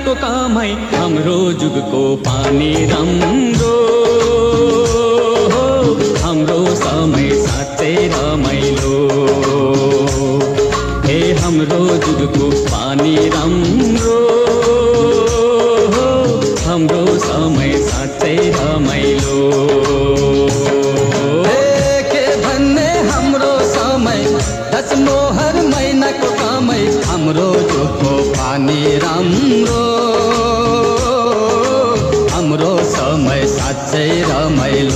महिनाको कमाई हाम्रो जुगको पानी राम्रो हाम्रो समय साँच्चै रमाइलो हे हाम्रो जुगको पानी राम्रो हाम्रो समय साँच्चै रमाइलो के भन्ने हाम्रो समय दशमोहर महिनाको कमाई हाम्रो जुगको पानी राम्रो हाम्रो समय साँच्चै रमाइलो